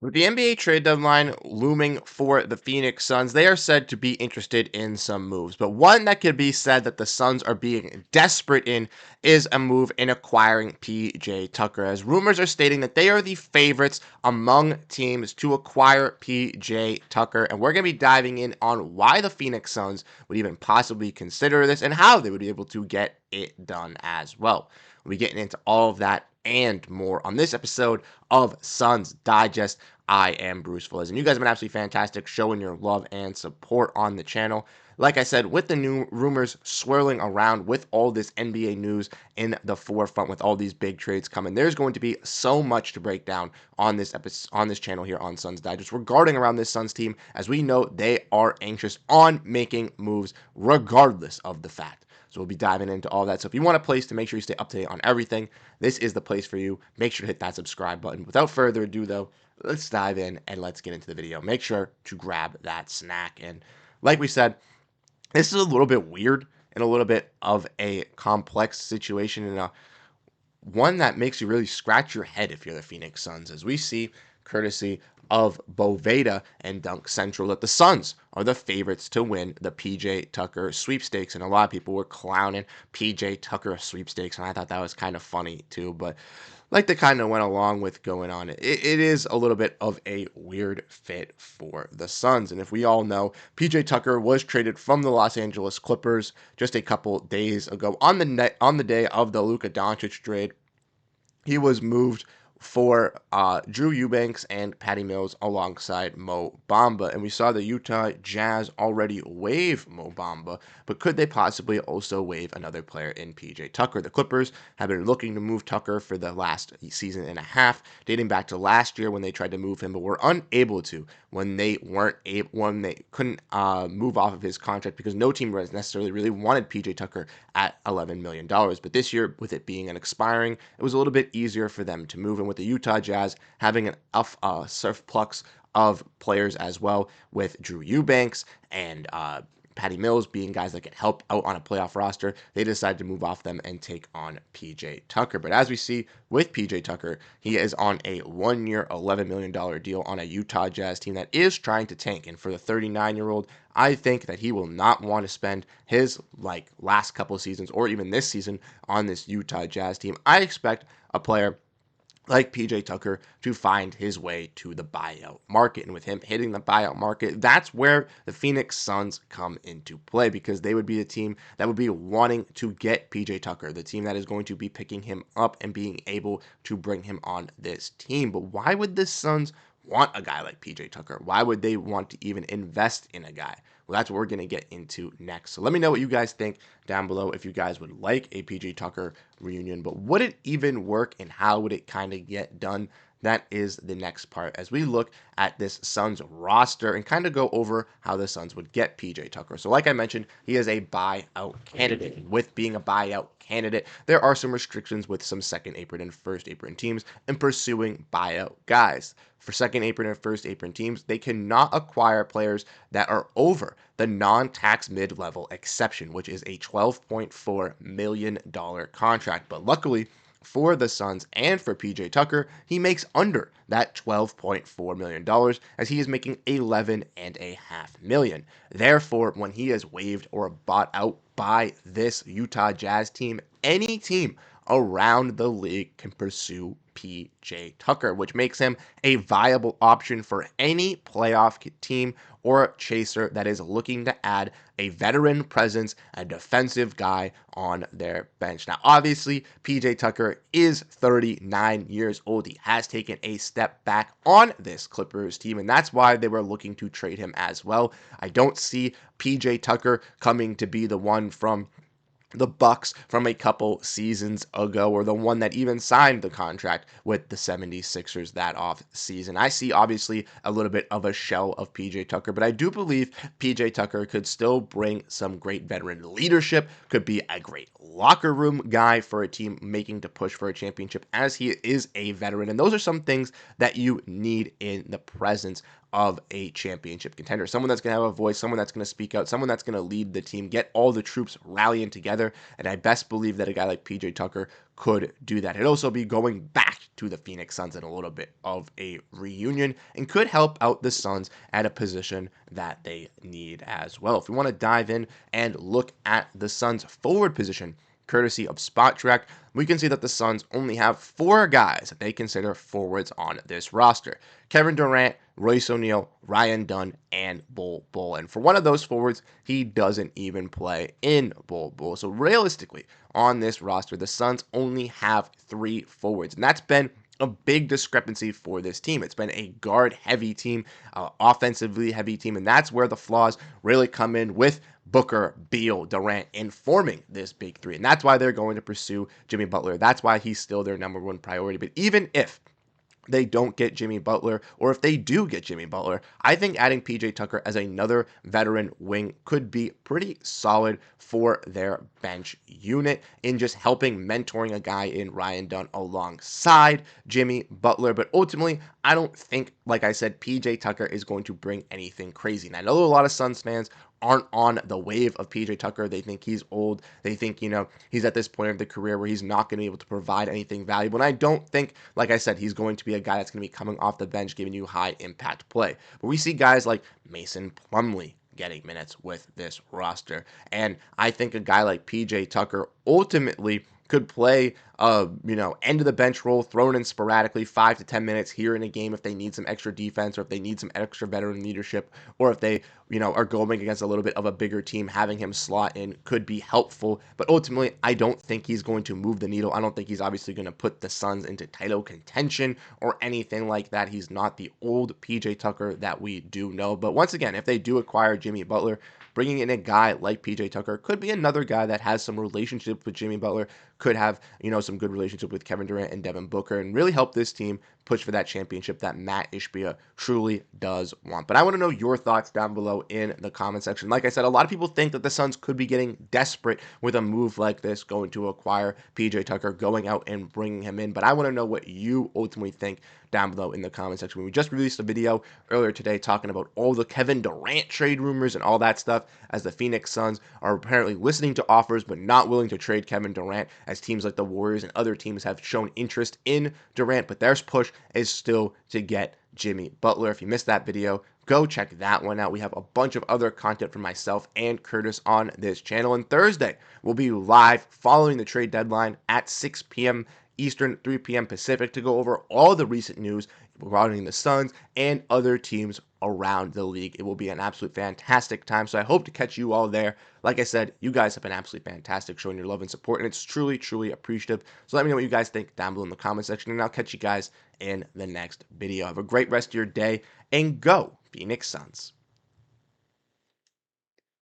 With the NBA trade deadline looming for the Phoenix Suns, they are said to be interested in some moves. But one that could be said that the Suns are being desperate in is a move in acquiring PJ Tucker, as rumors are stating that they are the favorites among teams to acquire PJ Tucker. And we're going to be diving in on why the Phoenix Suns would even possibly consider this and how they would be able to get it done as well. We'll be getting into all of that and more on this episode of Suns Digest. I am Bruce Veliz, and you guys have been absolutely fantastic showing your love and support on the channel. Like I said, with the new rumors swirling around, with all this NBA news in the forefront, with all these big trades coming, there's going to be so much to break down on this episode, on this channel here on Suns Digest regarding around this Suns team. As we know, they are anxious on making moves, regardless of the fact. So we'll be diving into all that. So if you want a place to make sure you stay up to date on everything, this is the place for you. Make sure to hit that subscribe button. Without further ado, though, let's dive in and let's get into the video. Make sure to grab that snack. And like we said, this is a little bit weird and a little bit of a complex situation, and one that makes you really scratch your head if you're the Phoenix Suns, as we see, courtesy of Boveda and Dunk Central, that the Suns are the favorites to win the PJ Tucker sweepstakes. And a lot of people were clowning PJ Tucker sweepstakes, and I thought that was kind of funny too. But like they kind of went along with going on, it is a little bit of a weird fit for the Suns. And if we all know, PJ Tucker was traded from the Los Angeles Clippers just a couple days ago on the day of the Luka Doncic trade. He was moved for Drew Eubanks and Patty Mills alongside Mo Bamba. And we saw the Utah Jazz already waive Mo Bamba, but could they possibly also waive another player in PJ Tucker? The Clippers have been looking to move Tucker for the last season and a half, dating back to last year when they tried to move him, but were unable to when they couldn't move off of his contract because no team necessarily really wanted PJ Tucker at $11 million. But this year, with it being an expiring, it was a little bit easier for them to move. And with the Utah Jazz having an surplus of players as well, with Drew Eubanks and Patty Mills being guys that can help out on a playoff roster, they decided to move off them and take on PJ Tucker. But as we see with PJ Tucker, he is on a 1-year, $11 million deal on a Utah Jazz team that is trying to tank. And for the 39-year-old, I think that he will not want to spend his last couple of seasons or even this season on this Utah Jazz team. I expect a player like PJ Tucker to find his way to the buyout market. And with him hitting the buyout market, that's where the Phoenix Suns come into play, because they would be a team that would be wanting to get PJ Tucker, the team that is going to be picking him up and being able to bring him on this team. But why would the Suns want a guy like PJ Tucker? Why would they want to even invest in a guy? Well, that's what we're going to get into next. So let me know what you guys think down below, if you guys would like a PJ Tucker reunion. But would it even work, and how would it kind of get done? That is the next part as we look at this Suns roster and kind of go over how the Suns would get PJ Tucker. So like I mentioned, he is a buyout candidate. With being a buyout candidate, there are some restrictions with some second apron and first apron teams in pursuing buyout guys. For second apron and first apron teams, they cannot acquire players that are over the non-tax mid-level exception, which is a $12.4 million contract. But luckily for the Suns and for PJ Tucker, he makes under that $12.4 million, as he is making $11.5 million. Therefore, when he is waived or bought out by this Utah Jazz team, any team around the league can pursue PJ Tucker, which makes him a viable option for any playoff team or chaser that is looking to add a veteran presence, a defensive guy on their bench. Now, obviously, PJ Tucker is 39 years old. He has taken a step back on this Clippers team, and that's why they were looking to trade him as well. I don't see PJ Tucker coming to be the one from the Bucks from a couple seasons ago, or the one that even signed the contract with the 76ers that off season. I see obviously a little bit of a shell of PJ Tucker, but I do believe PJ Tucker could still bring some great veteran leadership, could be a great locker room guy for a team making to push for a championship, as he is a veteran. And those are some things that you need in the presence of a championship contender. Someone that's going to have a voice, someone that's going to speak out, someone that's going to lead the team, get all the troops rallying together. And I best believe that a guy like PJ Tucker could do that. It'd also be going back to the Phoenix Suns in a little bit of a reunion and could help out the Suns at a position that they need as well. If we want to dive in and look at the Suns forward position, courtesy of Spot Track, we can see that the Suns only have 4 guys that they consider forwards on this roster: Kevin Durant, Royce O'Neal, Ryan Dunn, and Bol Bol. And for one of those forwards, he doesn't even play in Bol Bol. So realistically, on this roster, the Suns only have 3 forwards. And that's been a big discrepancy for this team. It's been a guard-heavy team, offensively heavy team, and that's where the flaws really come in with Booker, Beal, Durant, in forming this big 3. And that's why they're going to pursue Jimmy Butler. That's why he's still their number 1 priority. But even if they don't get Jimmy Butler, or if they do get Jimmy Butler, I think adding PJ Tucker as another veteran wing could be pretty solid for their bench unit in just helping mentoring a guy in Ryan Dunn alongside Jimmy Butler. But ultimately, I don't think, like I said, PJ Tucker is going to bring anything crazy. And I know a lot of Suns fans aren't on the wave of PJ Tucker. They think he's old. They think, he's at this point of the career where he's not going to be able to provide anything valuable. And I don't think, like I said, he's going to be a guy that's going to be coming off the bench, giving you high impact play. But we see guys like Mason Plumlee getting minutes with this roster. And I think a guy like PJ Tucker ultimately could play end of the bench role, thrown in sporadically 5 to 10 minutes here in a game if they need some extra defense, or if they need some extra veteran leadership, or if they, are going against a little bit of a bigger team. Having him slot in could be helpful. But ultimately, I don't think he's going to move the needle. I don't think he's obviously going to put the Suns into title contention or anything like that. He's not the old PJ Tucker that we do know. But once again, if they do acquire Jimmy Butler, bringing in a guy like PJ Tucker could be another guy that has some relationship with Jimmy Butler, could have, some good relationship with Kevin Durant and Devin Booker, and really help this team push for that championship that Matt Ishbia truly does want. But I want to know your thoughts down below in the comment section. Like I said, a lot of people think that the Suns could be getting desperate with a move like this, going to acquire PJ Tucker, going out and bringing him in. But I want to know what you ultimately think down below in the comment section. We just released a video earlier today talking about all the Kevin Durant trade rumors and all that stuff, as the Phoenix Suns are apparently listening to offers but not willing to trade Kevin Durant, as teams like the Warriors and other teams have shown interest in Durant, but their push is still to get Jimmy Butler. If you missed that video, go check that one out. We have a bunch of other content from myself and Curtis on this channel. And Thursday, we'll be live following the trade deadline at 6 p.m. Eastern, 3 p.m. Pacific, to go over all the recent news regarding the Suns and other teams around the league. It will be an absolute fantastic time, so I hope to catch you all there. Like I said, you guys have been absolutely fantastic showing your love and support, and it's truly, truly appreciative. So let me know what you guys think down below in the comment section, and I'll catch you guys in the next video. Have a great rest of your day, and go Phoenix Suns.